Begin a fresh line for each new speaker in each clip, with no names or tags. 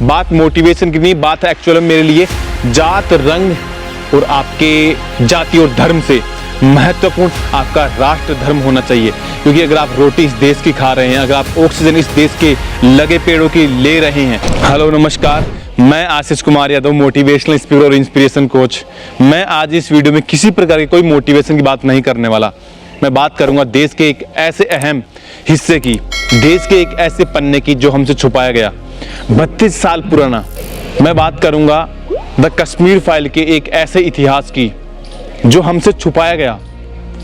बात मोटिवेशन की नहीं, बात है एक्चुअल में मेरे लिए जात, रंग और आपके जाति और धर्म से महत्वपूर्ण आपका राष्ट्र धर्म होना चाहिए। क्योंकि अगर आप रोटी इस देश की खा रहे हैं, अगर आप ऑक्सीजन इस देश के लगे पेड़ों की ले रहे हैं। हेलो नमस्कार, मैं आशीष कुमार यादव, मोटिवेशनल स्पीकर और इंस्पिरेशन कोच। मैं आज इस वीडियो में किसी प्रकार की कोई मोटिवेशन की बात नहीं करने वाला। मैं बात करूंगा देश के एक ऐसे अहम हिस्से की, देश के एक ऐसे पन्ने की जो हमसे छुपाया गया, 32 साल पुराना। मैं बात करूंगा द कश्मीर फाइल के एक ऐसे इतिहास की जो हमसे छुपाया गया,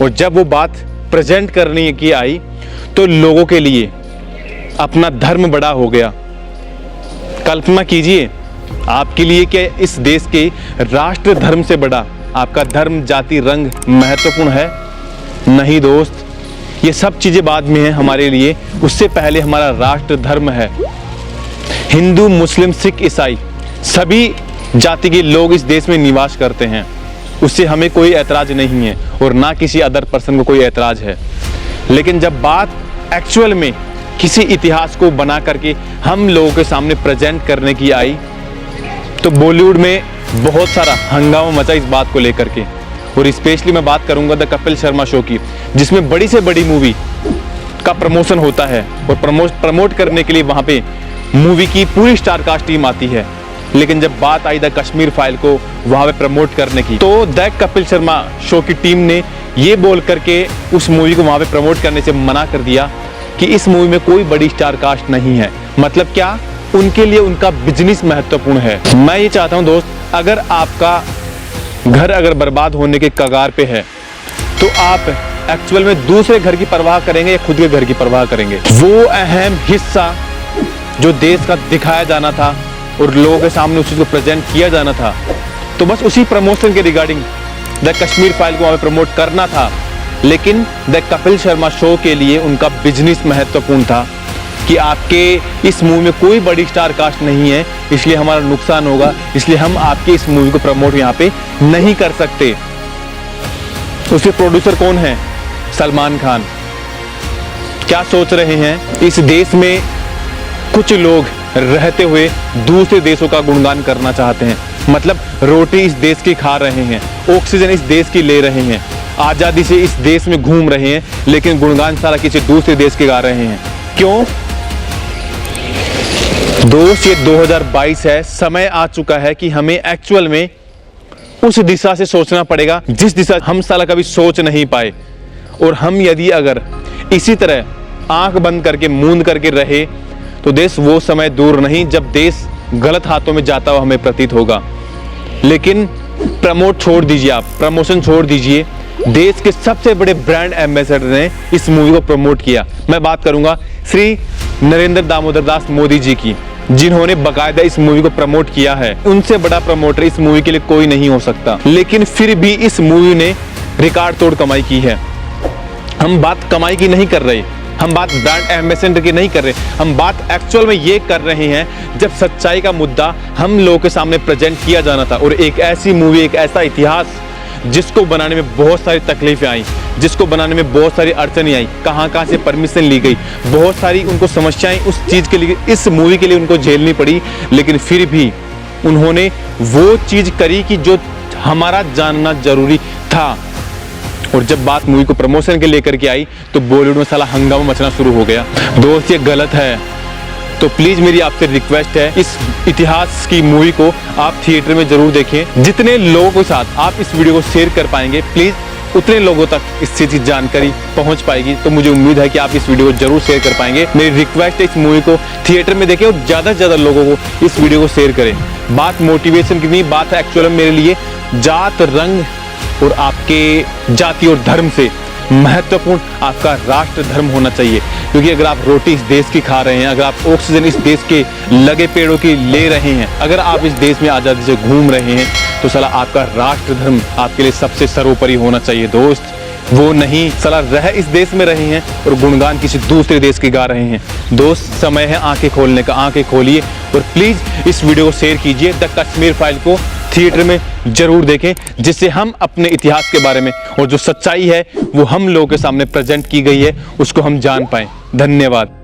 और जब वो बात प्रेजेंट करने की आई तो लोगों के लिए अपना धर्म बड़ा हो गया। कल्पना कीजिए आपके लिए कि इस देश के राष्ट्र धर्म से बड़ा आपका धर्म, जाति, रंग महत्वपूर्ण है? नहीं दोस्त, ये सब चीजें बाद में हैं हमारे लिए। उससे पहले हमारा राष्ट्र धर्म है। हिंदू, मुस्लिम, सिख, ईसाई सभी जाति के लोग इस देश में निवास करते हैं। उससे हमें कोई ऐतराज नहीं है और ना किसी अदर पर्सन को कोई ऐतराज है। लेकिन जब बात एक्चुअल में किसी इतिहास को बना करके हम लोगों के सामने प्रेजेंट करने की आई तो बॉलीवुड में बहुत सारा हंगामा मचा इस बात को लेकर के। और स्पेशली मैं बात करूंगा द कपिल शर्मा शो की, जिसमें बड़ी से बड़ी मूवी का प्रमोशन होता है और प्रमोट करने के लिए वहां पे मूवी की पूरी स्टार कास्ट टीम आती है। लेकिन जब बात आई द कश्मीर फाइल को वहां पे प्रमोट करने की, तो द कपिल शर्मा शो की टीम ने ये बोल करके उस मूवी को वहां पे प्रमोट करने से मना कर दिया कि इस मूवी में कोई बड़ी स्टार कास्ट नहीं है। मतलब क्या? उनके लिए उनका बिजनेस महत्वपूर्ण है। मैं ये चाहता हूं दोस्त, अगर आपका घर अगर बर्बाद होने के कगार पे है तो आप एक्चुअल में दूसरे घर की परवाह करेंगे या खुद के घर की परवाह करेंगे? वो अहम हिस्सा जो देश का दिखाया जाना था और लोगों के सामने उस चीज को प्रेजेंट किया जाना था, तो बस उसी प्रमोशन के रिगार्डिंग द कश्मीर फाइल को वहां प्रमोट करना था। लेकिन द कपिल शर्मा शो के लिए उनका बिजनेस महत्वपूर्ण था कि आपके इस मूवी में कोई बड़ी स्टार कास्ट नहीं है, इसलिए हमारा नुकसान होगा, इसलिए हम आपके इस मूवी को प्रमोट यहाँ पे नहीं कर सकते। उसके प्रोड्यूसर कौन है? सलमान खान। क्या सोच रहे हैं? इस देश में कुछ लोग रहते हुए दूसरे देशों का गुणगान करना चाहते हैं। मतलब रोटी इस देश की खा रहे हैं, ऑक्सीजन इस देश की ले रहे हैं, आजादी से इस देश में घूम रहे हैं, लेकिन गुणगान सारा किसी दूसरे देश के गा रहे हैं। क्यों दोस्त? ये 2022 है, समय आ चुका है कि हमें एक्चुअल में उस दिशा से सोचना पड़ेगा जिस दिशा हम साला कभी सोच नहीं पाए। और हम यदि अगर इसी तरह आंख बंद करके मूंद करके रहे तो देश वो समय दूर नहीं जब देश गलत हाथों में जाता हुआ हमें प्रतीत होगा। लेकिन प्रमोट छोड़ दीजिए, आप प्रमोशन छोड़ दीजिए, देश के सबसे बड़े ब्रांड एम्बेसडर ने इस मूवी को प्रमोट किया। मैं बात करूंगा श्री नरेंद्र दामोदर दास मोदी जी की, जिन्होंने बाकायदा इस मूवी को प्रमोट किया है। उनसे बड़ा प्रमोटर इस मूवी के लिए कोई नहीं हो सकता। लेकिन फिर भी इस मूवी ने रिकॉर्ड तोड़ कमाई की है। हम बात कमाई की नहीं कर रहे, हम बात ब्रांड एम्बेसडर की नहीं कर रहे, हम बात एक्चुअल में ये कर रहे हैं जब सच्चाई का मुद्दा हम लोगों के सामने प्रेजेंट किया जाना था। और एक ऐसी मूवी, एक ऐसा इतिहास जिसको बनाने में बहुत सारी तकलीफें आई, जिसको बनाने में बहुत सारी अड़चनें आई, कहाँ से परमिशन ली गई, बहुत सारी उनको समस्याएं उस चीज़ के लिए, इस मूवी के लिए उनको झेलनी पड़ी। लेकिन फिर भी उन्होंने वो चीज़ करी कि जो हमारा जानना जरूरी था। और जब बात मूवी को प्रमोशन के लेकर के आई तो बॉलीवुड में साला हंगामा मचना शुरू हो गया। दोस्त ये गलत है, तो प्लीज मेरी आपसे रिक्वेस्ट है, इस इतिहास की मूवी को आप थिएटर में जरूर देखें। जितने लोगों के साथ आप इस वीडियो को शेयर कर पाएंगे, प्लीज उतने लोगों तक इससे जानकारी पहुंच पाएगी। तो मुझे उम्मीद है कि आप इस वीडियो को जरूर शेयर कर पाएंगे। मेरी रिक्वेस्ट है, इस मूवी को थिएटर में देखें और ज्यादा से ज्यादा लोगों को इस वीडियो को शेयर करें। बात मोटिवेशन की नहीं, बात है एक्चुअल में मेरे लिए जात, रंग और आपके जाति और धर्म से महत्वपूर्ण आपका राष्ट्र धर्म होना चाहिए। क्योंकि अगर आप रोटी इस देश की खा रहे हैं, अगर आप ऑक्सीजन इस देश के लगे पेड़ों की ले रहे हैं, अगर आप इस देश में आजादी से घूम रहे हैं, तो साला आपका राष्ट्र धर्म आपके लिए सबसे सर्वोपरि होना चाहिए दोस्त। वो नहीं साला रह इस देश में रहे हैं और गुणगान किसी दूसरे देश के गा रहे हैं। दोस्त समय है आंखें खोलने का, आंखें खोलिए और प्लीज इस वीडियो को शेयर कीजिए। द कश्मीर फाइल को थिएटर में जरूर देखें, जिससे हम अपने इतिहास के बारे में और जो सच्चाई है वो हम लोगों के सामने प्रेजेंट की गई है उसको हम जान पाएं। धन्यवाद।